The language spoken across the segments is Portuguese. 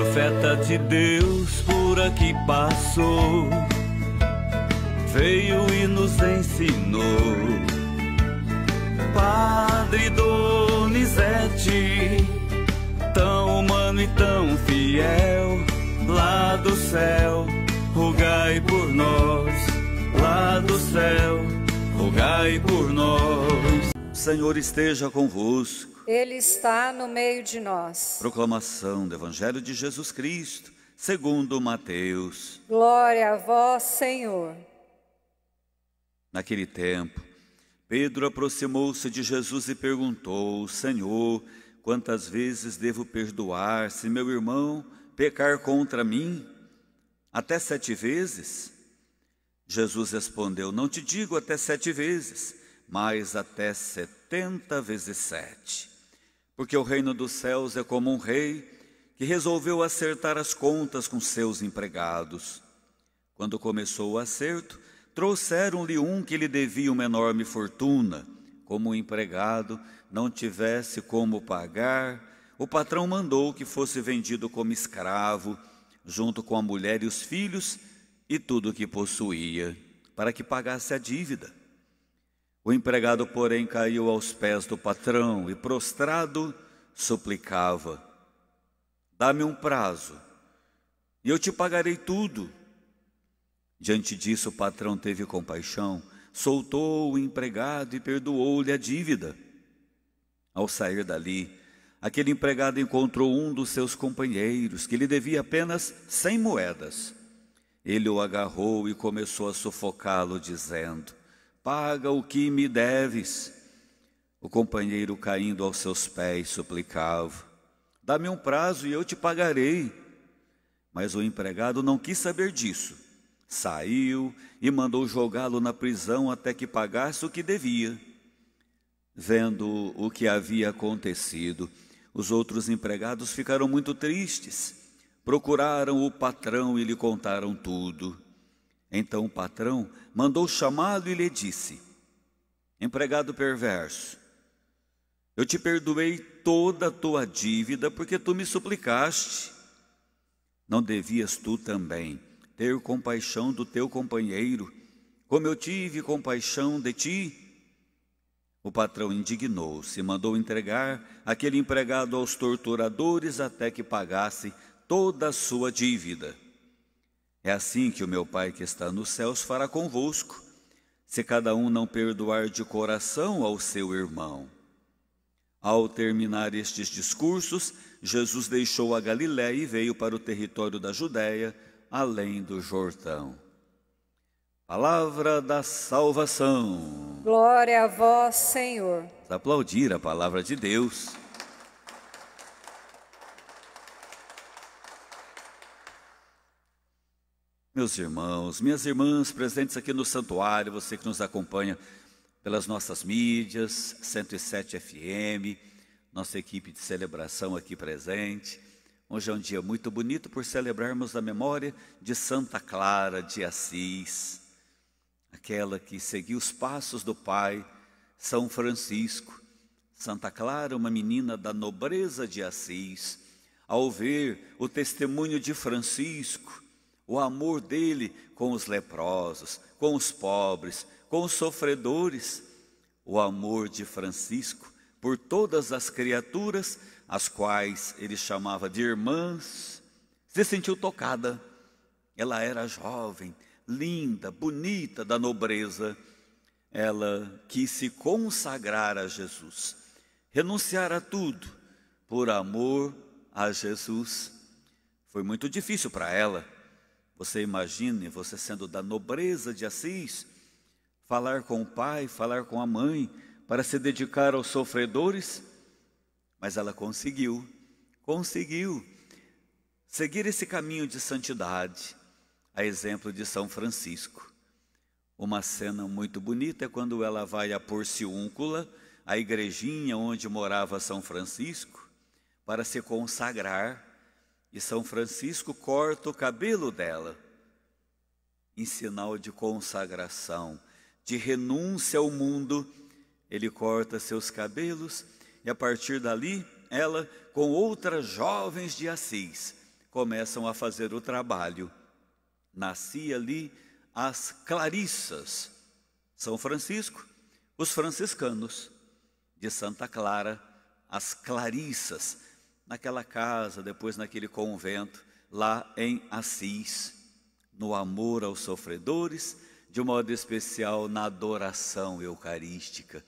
profeta de Deus por aqui passou, veio e nos ensinou. Padre Donizete, tão humano e tão fiel, lá do céu, rogai por nós. Lá do céu, rogai por nós. O Senhor esteja convosco. Ele está no meio de nós. Proclamação do Evangelho de Jesus Cristo, segundo Mateus. Glória a vós, Senhor. Naquele tempo, Pedro aproximou-se de Jesus e perguntou: Senhor, quantas vezes devo perdoar se meu irmão pecar contra mim? Até 7 vezes? Jesus respondeu: não te digo até 7 vezes, mas até 70 vezes 7. Porque o reino dos céus é como um rei que resolveu acertar as contas com seus empregados. Quando começou o acerto, trouxeram-lhe um que lhe devia uma enorme fortuna. Como o empregado não tivesse como pagar, o patrão mandou que fosse vendido como escravo, junto com a mulher e os filhos e tudo o que possuía, para que pagasse a dívida. O empregado, porém, caiu aos pés do patrão e, prostrado, suplicava: dá-me um prazo, e eu te pagarei tudo. Diante disso, o patrão teve compaixão, soltou o empregado e perdoou-lhe a dívida. Ao sair dali, aquele empregado encontrou um dos seus companheiros, que lhe devia apenas 100 moedas. Ele o agarrou e começou a sufocá-lo, dizendo: paga o que me deves. O companheiro, caindo aos seus pés, suplicava: dá-me um prazo e eu te pagarei. Mas o empregado não quis saber disso. Saiu e mandou jogá-lo na prisão até que pagasse o que devia. Vendo o que havia acontecido, os outros empregados ficaram muito tristes. Procuraram o patrão e lhe contaram tudo. Então o patrão mandou chamá-lo e lhe disse: empregado perverso, eu te perdoei toda a tua dívida porque tu me suplicaste. Não devias tu também ter compaixão do teu companheiro, como eu tive compaixão de ti? O patrão indignou-se e mandou entregar aquele empregado aos torturadores até que pagasse toda a sua dívida. É assim que o meu Pai que está nos céus fará convosco, se cada um não perdoar de coração ao seu irmão. Ao terminar estes discursos, Jesus deixou a Galiléia e veio para o território da Judéia, além do Jordão. Palavra da salvação. Glória a vós, Senhor. Vamos aplaudir a palavra de Deus. Meus irmãos, minhas irmãs presentes aqui no santuário, você que nos acompanha pelas nossas mídias, 107 FM, nossa equipe de celebração aqui presente. Hoje é um dia muito bonito por celebrarmos a memória de Santa Clara de Assis, aquela que seguiu os passos do pai, São Francisco. Santa Clara, uma menina da nobreza de Assis, ao ver o testemunho de Francisco, o amor dele com os leprosos, com os pobres, com os sofredores, o amor de Francisco por todas as criaturas, as quais ele chamava de irmãs, se sentiu tocada. Ela era jovem, linda, bonita, da nobreza. Ela quis se consagrar a Jesus, renunciar a tudo por amor a Jesus. Foi muito difícil para ela. Você imagine, você sendo da nobreza de Assis, falar com o pai, falar com a mãe, para se dedicar aos sofredores. Mas ela conseguiu seguir esse caminho de santidade, a exemplo de São Francisco. Uma cena muito bonita é quando ela vai a Porciúncula, a igrejinha onde morava São Francisco, para se consagrar. E São Francisco corta o cabelo dela, em sinal de consagração, de renúncia ao mundo. Ele corta seus cabelos e a partir dali, ela, com outras jovens de Assis, começam a fazer o trabalho. Nascia ali as Clarissas, São Francisco, os franciscanos. De Santa Clara, as Clarissas, naquela casa, depois naquele convento, lá em Assis, no amor aos sofredores, de modo especial na adoração eucarística.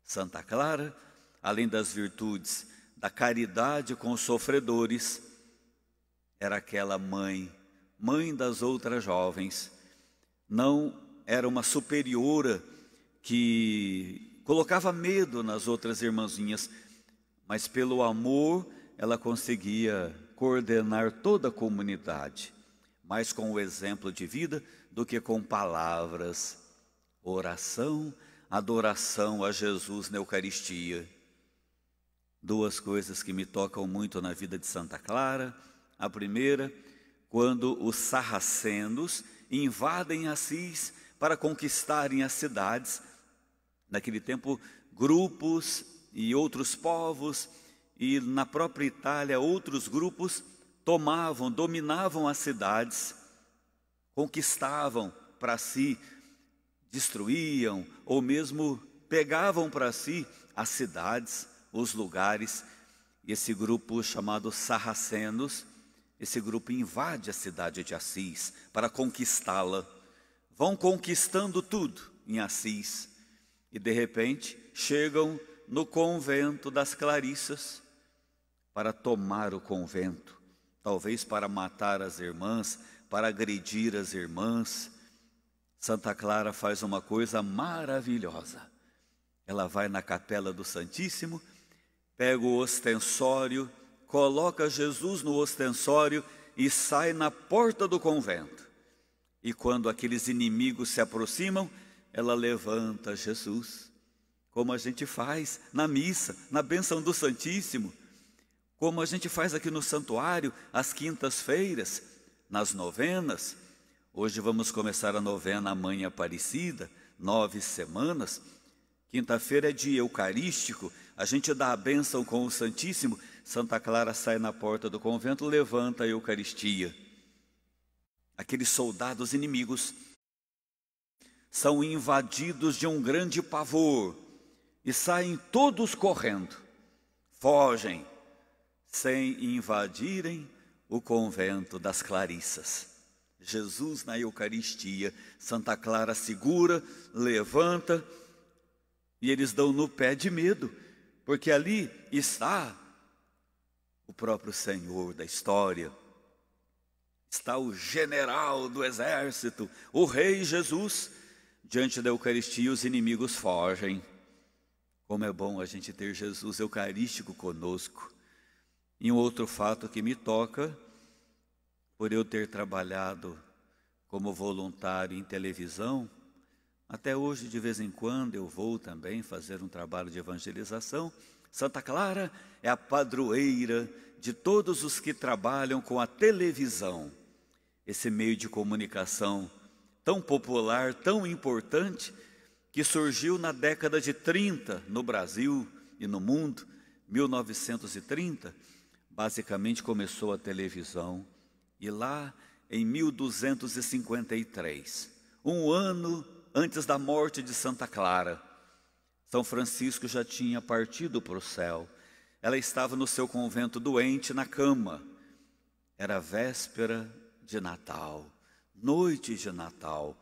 Santa Clara, além das virtudes da caridade com os sofredores, era aquela mãe das outras jovens. Não era uma superiora que colocava medo nas outras irmãzinhas, mas pelo amor ela conseguia coordenar toda a comunidade, mais com o exemplo de vida do que com palavras. Oração, adoração a Jesus na Eucaristia. Duas coisas que me tocam muito na vida de Santa Clara. A primeira, quando os sarracenos invadem Assis para conquistarem as cidades. Naquele tempo, grupos e outros povos, e na própria Itália, outros grupos dominavam as cidades, conquistavam para si, destruíam ou mesmo pegavam para si as cidades, os lugares. E esse grupo chamado sarracenos, esse grupo invade a cidade de Assis para conquistá-la. Vão conquistando tudo em Assis. E de repente chegam no convento das Clarissas para tomar o convento, talvez para matar as irmãs, para agredir as irmãs. Santa Clara faz uma coisa maravilhosa. Ela vai na capela do Santíssimo, pega o ostensório, coloca Jesus no ostensório e sai na porta do convento. E quando aqueles inimigos se aproximam, ela levanta Jesus, como a gente faz na missa, na bênção do Santíssimo, como a gente faz aqui no santuário, às quintas-feiras, nas novenas. Hoje vamos começar a novena à Mãe Aparecida, 9 semanas. Quinta-feira é dia eucarístico, a gente dá a bênção com o Santíssimo. Santa Clara sai na porta do convento, levanta a Eucaristia. Aqueles soldados inimigos são invadidos de um grande pavor e saem todos correndo, fogem, sem invadirem o convento das Clarissas. Jesus na Eucaristia, Santa Clara segura, levanta, e eles dão no pé de medo, porque ali está o próprio Senhor da história, está o general do exército, o Rei Jesus. Diante da Eucaristia, os inimigos fogem. Como é bom a gente ter Jesus eucarístico conosco. E um outro fato que me toca, por eu ter trabalhado como voluntário em televisão, até hoje, de vez em quando, eu vou também fazer um trabalho de evangelização. Santa Clara é a padroeira de todos os que trabalham com a televisão, esse meio de comunicação tão popular, tão importante, que surgiu na década de 30 no Brasil e no mundo. 1930, basicamente começou a televisão. E lá em 1253, um ano antes da morte de Santa Clara, São Francisco já tinha partido para o céu. Ela estava no seu convento doente na cama. Era véspera de Natal, noite de Natal,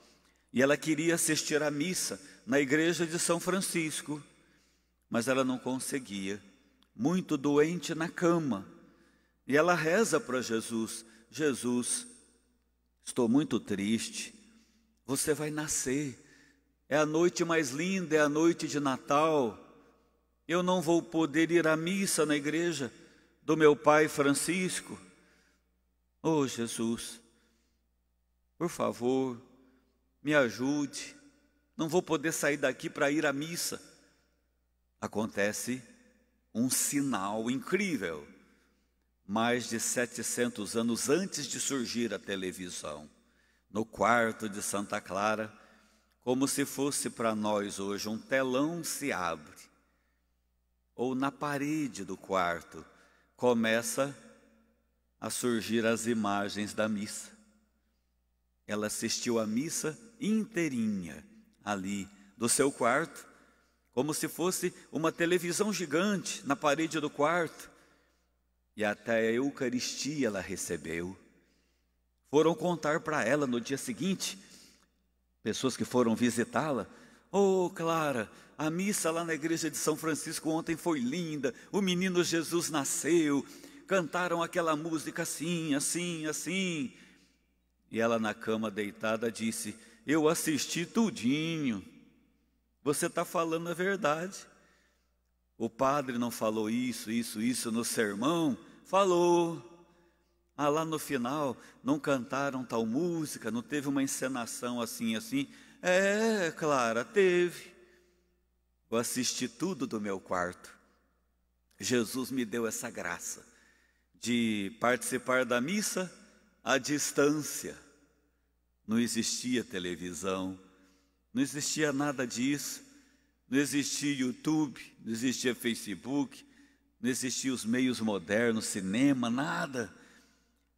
e ela queria assistir à missa na igreja de São Francisco, mas ela não conseguia, muito doente na cama. E ela reza para Jesus: Jesus, estou muito triste, você vai nascer, é a noite mais linda, é a noite de Natal, eu não vou poder ir à missa na igreja do meu pai Francisco. Oh Jesus, por favor, me ajude, não vou poder sair daqui para ir à missa. Acontece um sinal incrível. Mais de 700 anos antes de surgir a televisão, no quarto de Santa Clara, como se fosse para nós hoje, um telão se abre, ou na parede do quarto começa a surgir as imagens da missa. Ela assistiu à missa inteirinha, ali, do seu quarto, como se fosse uma televisão gigante na parede do quarto. E até a Eucaristia ela recebeu. Foram contar para ela no dia seguinte, pessoas que foram visitá-la: "Oh, Clara, a missa lá na igreja de São Francisco ontem foi linda, o menino Jesus nasceu, cantaram aquela música assim, assim, assim." E ela na cama deitada disse: "Eu assisti tudinho. Você está falando a verdade. O padre não falou isso no sermão?" Falou. "Ah, lá no final não cantaram tal música, não teve uma encenação assim, assim?" "É, Clara, teve. Eu assisti tudo do meu quarto. Jesus me deu essa graça de participar da missa à distância. Não existia televisão, não existia nada disso, não existia YouTube, não existia Facebook, não existiam os meios modernos, cinema, nada.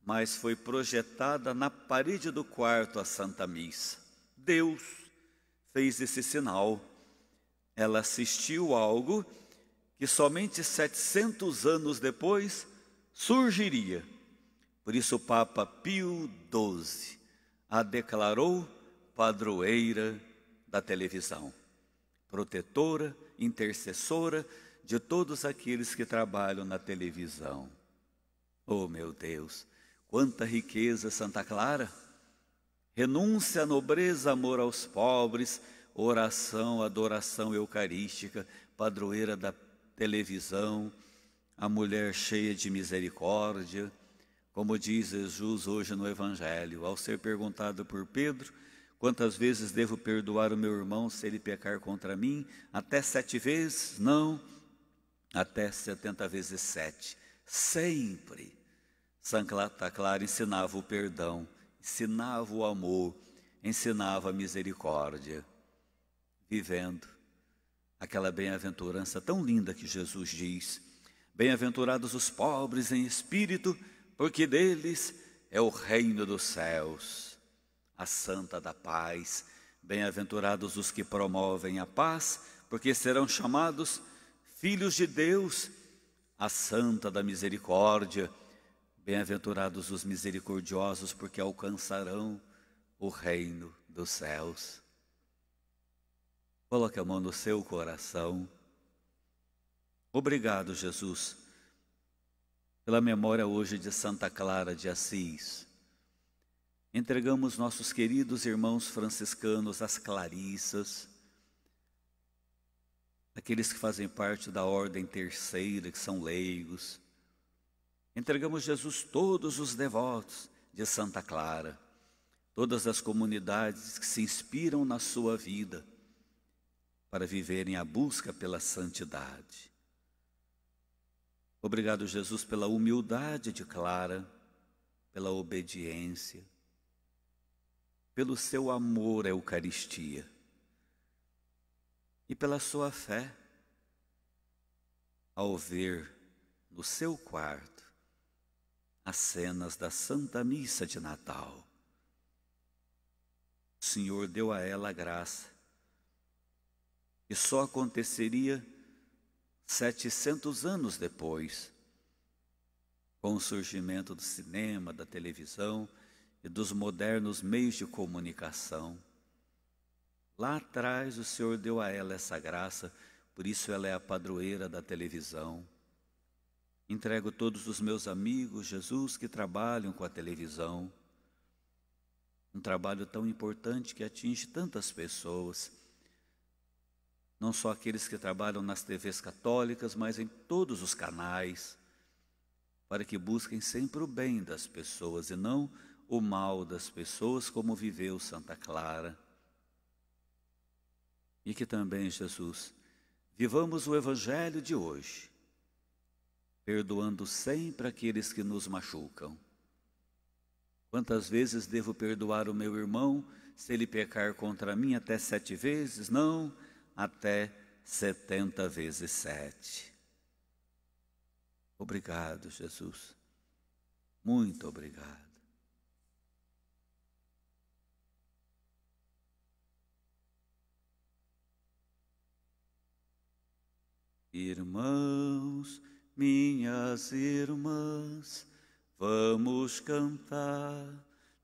Mas foi projetada na parede do quarto a Santa Missa. Deus fez esse sinal. Ela assistiu algo que somente 700 anos depois surgiria. Por isso o Papa Pio XII a declarou padroeira da televisão, protetora, intercessora de todos aqueles que trabalham na televisão. Oh, meu Deus, quanta riqueza, Santa Clara! Renúncia, nobreza, amor aos pobres, oração, adoração eucarística, padroeira da televisão, a mulher cheia de misericórdia. Como diz Jesus hoje no Evangelho, ao ser perguntado por Pedro: "Quantas vezes devo perdoar o meu irmão se ele pecar contra mim? Até 7 vezes? Não, até 70 vezes 7. Sempre. Santa Clara ensinava o perdão, ensinava o amor, ensinava a misericórdia, vivendo aquela bem-aventurança tão linda que Jesus diz: "Bem-aventurados os pobres em espírito, porque deles é o reino dos céus." A Santa da Paz: "Bem-aventurados os que promovem a paz, porque serão chamados filhos de Deus." A Santa da Misericórdia: "Bem-aventurados os misericordiosos, porque alcançarão o reino dos céus." Coloque a mão no seu coração. Obrigado, Jesus, pela memória hoje de Santa Clara de Assis. Entregamos nossos queridos irmãos franciscanos, as Clarissas, aqueles que fazem parte da ordem terceira, que são leigos. Entregamos, Jesus, todos os devotos de Santa Clara, todas as comunidades que se inspiram na sua vida para viverem a busca pela santidade. Obrigado, Jesus, pela humildade de Clara, pela obediência, pelo seu amor à Eucaristia e pela sua fé ao ver no seu quarto as cenas da Santa Missa de Natal. O Senhor deu a ela a graça que só aconteceria 700 anos depois, com o surgimento do cinema, da televisão e dos modernos meios de comunicação. Lá atrás o Senhor deu a ela essa graça, por isso ela é a padroeira da televisão. Entrego todos os meus amigos, Jesus, que trabalham com a televisão. Um trabalho tão importante que atinge tantas pessoas. Não só aqueles que trabalham nas TVs católicas, mas em todos os canais, para que busquem sempre o bem das pessoas e não o mal das pessoas, como viveu Santa Clara. E que também, Jesus, vivamos o Evangelho de hoje, perdoando sempre aqueles que nos machucam. Quantas vezes devo perdoar o meu irmão se ele pecar contra mim? Até 7 vezes? Não, até 70 vezes 7. Obrigado, Jesus. Muito obrigado. Irmãos, minhas irmãs, vamos cantar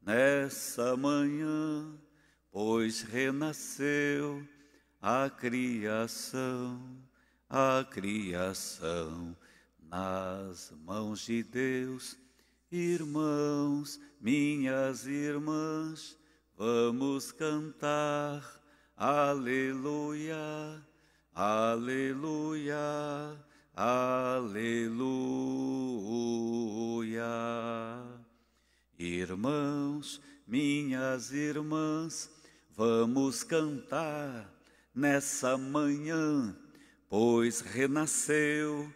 nessa manhã, pois renasceu a criação nas mãos de Deus. Irmãos, minhas irmãs, vamos cantar, aleluia, aleluia, aleluia. Irmãos, minhas irmãs, vamos cantar nessa manhã, pois renasceu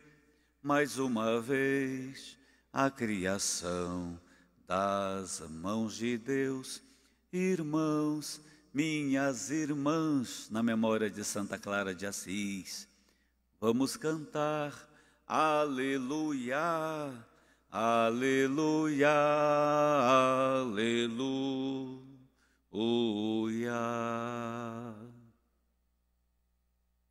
mais uma vez a criação das mãos de Deus. Irmãos, minhas irmãs, na memória de Santa Clara de Assis, vamos cantar aleluia, aleluia, aleluia.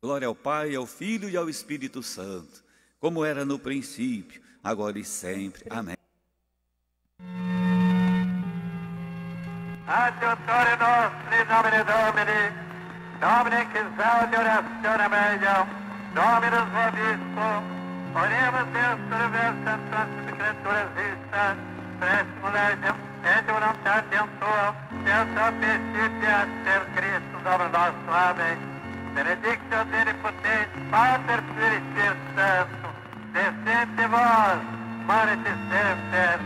Glória ao Pai, ao Filho e ao Espírito Santo, como era no princípio, agora e sempre. Amém. Adiutorium nostri nomine Domini, Domine qui saudi orazione meglio, Dominus vobiscum, oremus Deus universum transum creaturas vista, presimo legem, et voluntatem tuam, Deus obedite ser Cristo, Domino nosso. Amém. Benedictio Dei potente, Pater, Filho e Espírito Santo, descende vós, manete sempre.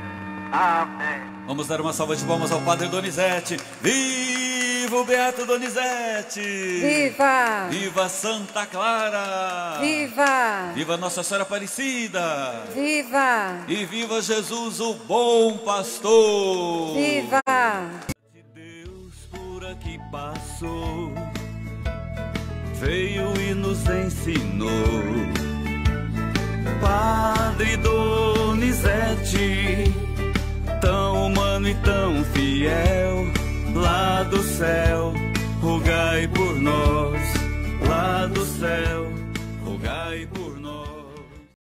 Amém. Vamos dar uma salva de palmas ao Padre Donizete. Viva o Beato Donizete! Viva! Viva Santa Clara! Viva! Viva Nossa Senhora Aparecida! Viva! E viva Jesus, o bom pastor! Viva! Deus por aqui passou, veio e nos ensinou. Padre Donizete, tão humano e tão fiel, lá do céu, rogai por nós, lá do céu.